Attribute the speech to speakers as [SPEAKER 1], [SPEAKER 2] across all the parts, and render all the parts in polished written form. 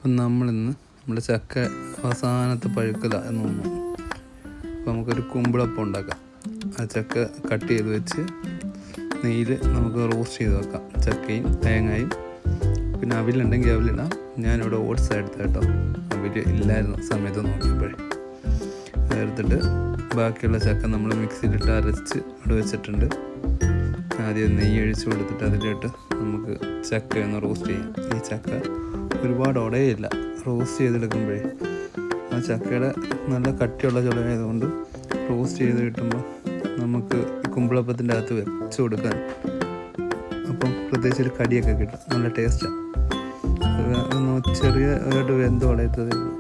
[SPEAKER 1] അപ്പം നമ്മളിന്ന് നമ്മുടെ ചക്ക അവസാനത്തെ പഴുക്കല എന്ന് തോന്നുന്നു. അപ്പോൾ നമുക്കൊരു കുമ്പിളപ്പം ഉണ്ടാക്കാം. ആ ചക്ക കട്ട് ചെയ്ത് വെച്ച് നെയ്യിൽ നമുക്ക് റോസ്റ്റ് ചെയ്ത് വെക്കാം. ചക്കയും തേങ്ങയും പിന്നെ അവിലുണ്ടെങ്കിൽ അവിലിടാം. ഞാനിവിടെ ഓട്സ് എടുത്ത കേട്ടോ, അവിൽ ഇല്ലായിരുന്ന സമയത്ത് നോക്കിയപ്പോഴേ എടുത്തിട്ട് ബാക്കിയുള്ള ചക്ക നമ്മൾ മിക്സിയിലിട്ട് അരച്ച് അവിടെ വെച്ചിട്ടുണ്ട്. ആദ്യം നെയ്യ് ഒഴിച്ച് കൊടുത്തിട്ട് അതിലിട്ട് നമുക്ക് ചക്ക ഒന്ന് റോസ്റ്റ് ചെയ്യാം. ഈ ചക്ക ഒരുപാട് ഉടയില്ല, റോസ്റ്റ് ചെയ്തെടുക്കുമ്പോഴേ ആ ചക്കയുടെ നല്ല കട്ടിയുള്ള ചുളയായതുകൊണ്ട് റോസ്റ്റ് ചെയ്ത് കിട്ടുമ്പോൾ നമുക്ക് ഈ കുമ്പിളപ്പത്തിൻ്റെ അകത്ത് വെച്ച് കൊടുക്കാൻ അപ്പം പ്രത്യേകിച്ച് ഒരു കടിയൊക്കെ കിട്ടും, നല്ല ടേസ്റ്റാണ്. ചെറിയതായിട്ട് വെന്ത് വളയത്തതേ ഉള്ളൂ.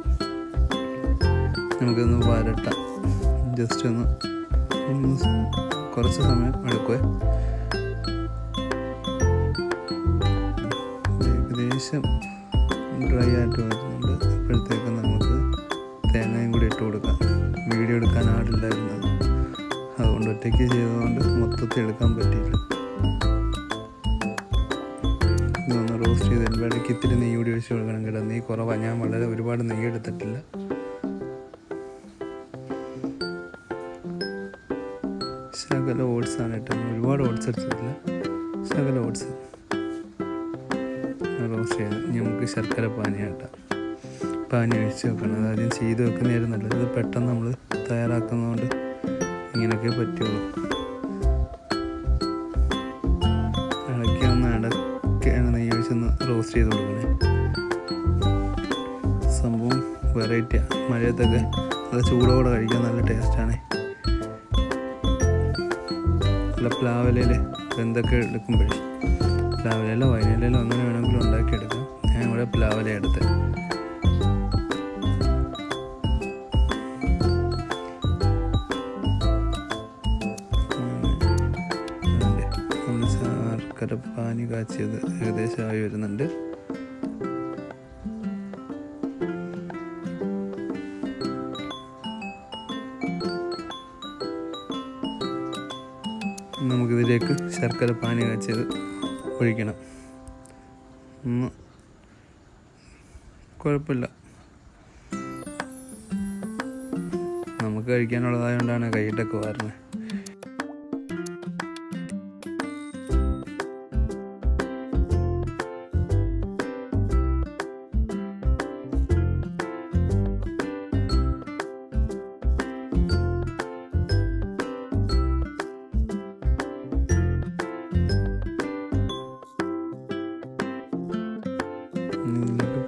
[SPEAKER 1] നമുക്കൊന്ന് വരട്ടാം, ജസ്റ്റ് ഒന്ന് കുറച്ച് സമയം എടുക്കുവേ. ഏകദേശം ഡ്രൈ ആയിട്ട് വരുന്നുണ്ട്. അപ്പോഴത്തേക്ക് നമുക്ക് തേങ്ങയും കൂടി ഇട്ട് കൊടുക്കാം. വീഡിയോ എടുക്കാൻ ആളില്ലായിരുന്നത്, അതുകൊണ്ട് ഒറ്റയ്ക്ക് ചെയ്തതുകൊണ്ട് മൊത്തത്തിൽ എടുക്കാൻ പറ്റിയില്ല. ഇതൊന്ന് റോസ്റ്റ് ചെയ്ത് ഇടയ്ക്ക് ഇത്തിരി നെയ്യ് കൂടി ഒഴിച്ച് കൊടുക്കണം കേട്ടോ. നെയ്യ് കുറവാണ്, ഞാൻ വളരെ ഒരുപാട് നെയ്യ് എടുത്തിട്ടില്ല. ശകല ഓട്സാണ് കേട്ടോ, ഒരുപാട് ഓട്സ് എടുത്തിട്ടില്ല, ശകല ഓട്സ് റോസ്റ്റ് ചെയ്ത്. നമുക്ക് ശർക്കര പാനിയാട്ടാം, പാനി ഒഴിച്ച് വെക്കണം. അതാദ്യം ചെയ്ത് വെക്കുന്നതായിരുന്നു നല്ലത്. ഇത് പെട്ടെന്ന് നമ്മൾ തയ്യാറാക്കുന്നതുകൊണ്ട് ഇങ്ങനെയൊക്കെ പറ്റുള്ളൂ. ഇടയ്ക്കൊന്ന് നെയ്യ് ഒഴിച്ചൊന്ന് റോസ്റ്റ് ചെയ്ത് കൊടുക്കണേ. സംഭവം വെറൈറ്റിയാണ്. മഴയത്തൊക്കെ നല്ല ചൂടോടെ കഴിക്കാൻ നല്ല ടേസ്റ്റാണ്. നല്ല പ്ലാവിലയിൽ എന്തൊക്കെ എടുക്കുമ്പോഴേ, പ്ലാവിലയിലോ വൈനയിലോ അങ്ങനെ വേണമെങ്കിലും ഉണ്ടാക്കിയെടുക്കാം. ഞാൻ ഇവിടെ പ്ലാവില എടുത്ത് നമ്മൾ ശർക്കര പാനി കാച്ചിയത് ഏകദേശം ആയി വരുന്നുണ്ട്. നമുക്കിതിലേക്ക് ശർക്കര പാനി കാച്ചിയത് ഒഴിക്കണം. കുഴപ്പമില്ല, നമുക്ക് കഴിക്കാനുള്ളതായതുകൊണ്ടാണ് കൈയിട്ടൊക്കെ വാരുന്നത്.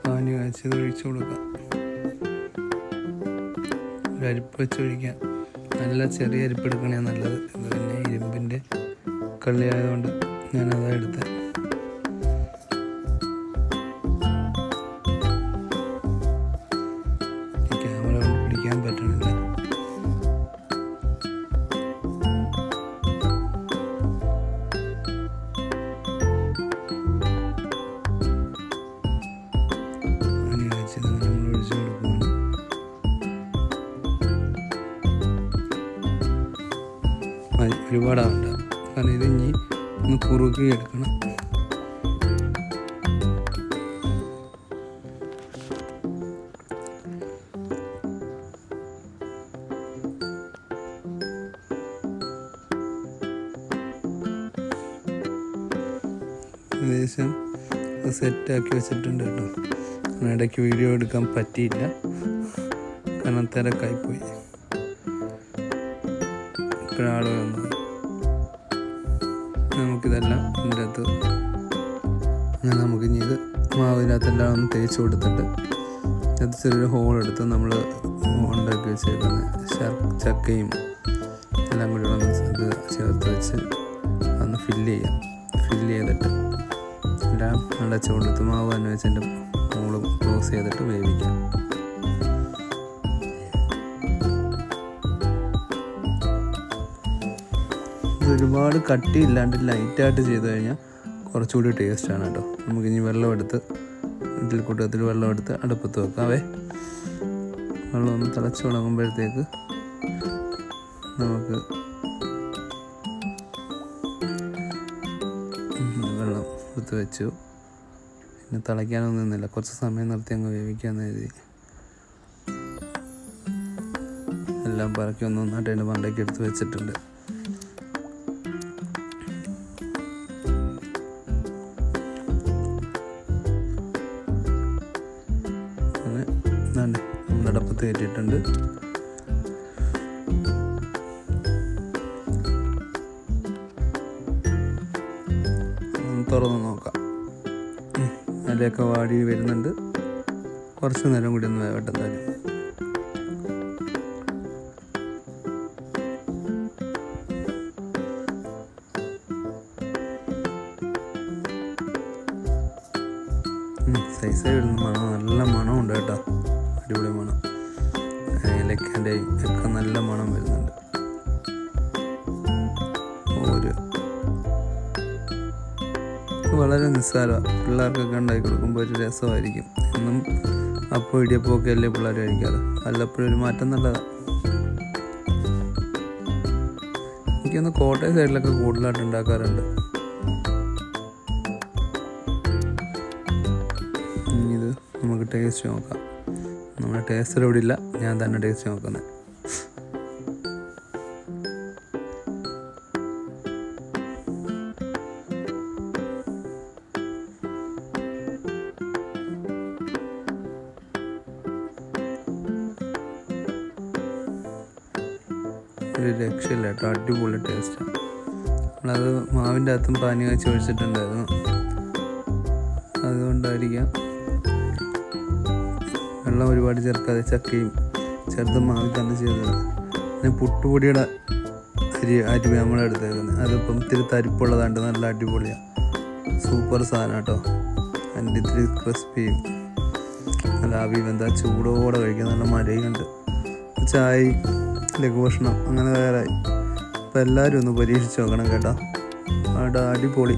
[SPEAKER 1] പാനി കാച്ചത് ഒഴിച്ചു കൊടുക്കാം. ഒരു അരിപ്പ് വെച്ച് ഒഴിക്കാം. നല്ല ചെറിയ അരിപ്പ് എടുക്കണേ നല്ലത്. ഇത് പിന്നെ ഇരുമ്പിൻ്റെ കള്ളി ആയതുകൊണ്ട് ഞാനതാ എടുത്തത്. ക്യാമറ കൊണ്ട് പിടിക്കാൻ പറ്റണില്ല. ഒരുപാടാവണ്ട, കാരണം ഇത് ഇനി ഒന്ന് കുറുക്കി എടുക്കണം. ഏകദേശം സെറ്റാക്കി വെച്ചിട്ടുണ്ട് കേട്ടോ. ഇടയ്ക്ക് വീഡിയോ എടുക്കാൻ പറ്റിയില്ല, കാരണം തിരക്കായിപ്പോയി. ഇപ്പോഴാൾ വന്നത്. നമുക്കിതെല്ലാം ഇതിൻ്റെ അകത്ത് നമുക്കിനി ഇത് മാവിനകത്തെല്ലാം ഒന്ന് തേച്ച് കൊടുത്തിട്ട് അത് ചെറിയൊരു ഹോളെടുത്ത് നമ്മൾ ഉണ്ടാക്കി വെച്ചേക്കുന്ന ചക്കയും എല്ലാം കൂടി ഒന്ന് ചേർത്ത് വെച്ച് ഒന്ന് ഫില്ല് ചെയ്യാം. ഫില്ല് ചെയ്തിട്ട് എല്ലാം അടച്ച് കൊടുത്ത് മാവ് തന്നെ വെച്ചതിൻ്റെ ഹോള് ക്ലോസ് ചെയ്തിട്ട് വേവിക്കാം. ഒരുപാട് കട്ടിയില്ലാണ്ട് ലൈറ്റായിട്ട് ചെയ്ത് കഴിഞ്ഞാൽ കുറച്ചുകൂടി ടേസ്റ്റാണ് കേട്ടോ. നമുക്കിനി വെള്ളം എടുത്ത് കൂട്ടത്തിൽ വെള്ളം എടുത്ത് അടുപ്പത്ത് വെക്കാവേ. വെള്ളം ഒന്ന് തിളച്ച് തുടങ്ങുമ്പോഴത്തേക്ക് നമുക്ക് വെള്ളം എടുത്ത് വെച്ചു. പിന്നെ തിളയ്ക്കാനൊന്നും നിന്നില്ല, കുറച്ച് സമയം നിർത്തി അങ്ങ് വേവിക്കാമെന്ന് എഴുതി. എല്ലാം പറക്കി ഒന്നൊന്നായിട്ട് അതിൻ്റെ മണ്ടയ്ക്ക് എടുത്ത് വെച്ചിട്ടുണ്ട്. അങ്ങനെ നമ്മുടെ അടപ്പത്ത് കയറ്റിയിട്ടുണ്ട്. തുറന്ന് നോക്കാം. അതിലൊക്കെ വാടി വരുന്നുണ്ട്. കുറച്ച് നേരം കൂടി ഒന്ന് വേവട്ടെ. എന്തായാലും സൈസായി വരുന്ന മണം, നല്ല മണമുണ്ട് കേട്ടോ, അടിപൊളി മണം. ഏലക്കൻ്റെയും ഒക്കെ നല്ല മണം വരുന്നുണ്ട്. വളരെ നിസ്സാരമാണ്, പിള്ളേർക്കൊക്കെ ഉണ്ടാക്കി കൊടുക്കുമ്പോൾ ഒരു രസമായിരിക്കും. എന്നും അപ്പോൾ ഇടിയപ്പമൊക്കെ അല്ലേ പിള്ളേർ കഴിക്കാറ്, വല്ലപ്പോഴും ഒരു മാറ്റം നല്ലതാണ്. എനിക്കൊന്ന് കോട്ടയം സൈഡിലൊക്കെ കൂടുതലായിട്ട് ഉണ്ടാക്കാറുണ്ട്. ഇത് നമുക്ക് ടേസ്റ്റ് നോക്കാം. നമ്മുടെ ടേസ്റ്റർ ഇവിടെ ഇല്ല, ഞാൻ തന്നെ ടേസ്റ്റ് നോക്കുന്നത്. ഒരു രക്ഷയില്ല കേട്ടോ, അടിപൊളി ടേസ്റ്റാണ്. നമ്മളത് മാവിൻ്റെ അകത്തും പാനി വെച്ച് ഒഴിച്ചിട്ടുണ്ടായിരുന്നു, അതുകൊണ്ടായിരിക്കാം. വെള്ളം ഒരുപാട് ചേർക്കാതെ ചക്കയും ചേർത്ത് മാവിൽ തന്നെ ചെയ്തത്. പിന്നെ പുട്ടുപൊടിയുടെ അരി നമ്മൾ എടുത്തേക്കുന്നത്, അതിപ്പം ഇത്തിരി തരിപ്പുള്ളതാണ്ട് നല്ല അടിപൊളിയാണ്, സൂപ്പർ സാധനം കേട്ടോ. അതിൻ്റെ ഇത്തിരി ക്രിസ്പിയും നല്ല ആവി വെന്താ ചൂടോടെ കഴിക്കാൻ നല്ല മഴയുണ്ട്. ചായ ലഘുഭക്ഷണം അങ്ങനെ വേറെ. അപ്പോൾ എല്ലാവരും ഒന്ന് പരീക്ഷിച്ച് നോക്കണം കേട്ടോ, അടിപൊളി.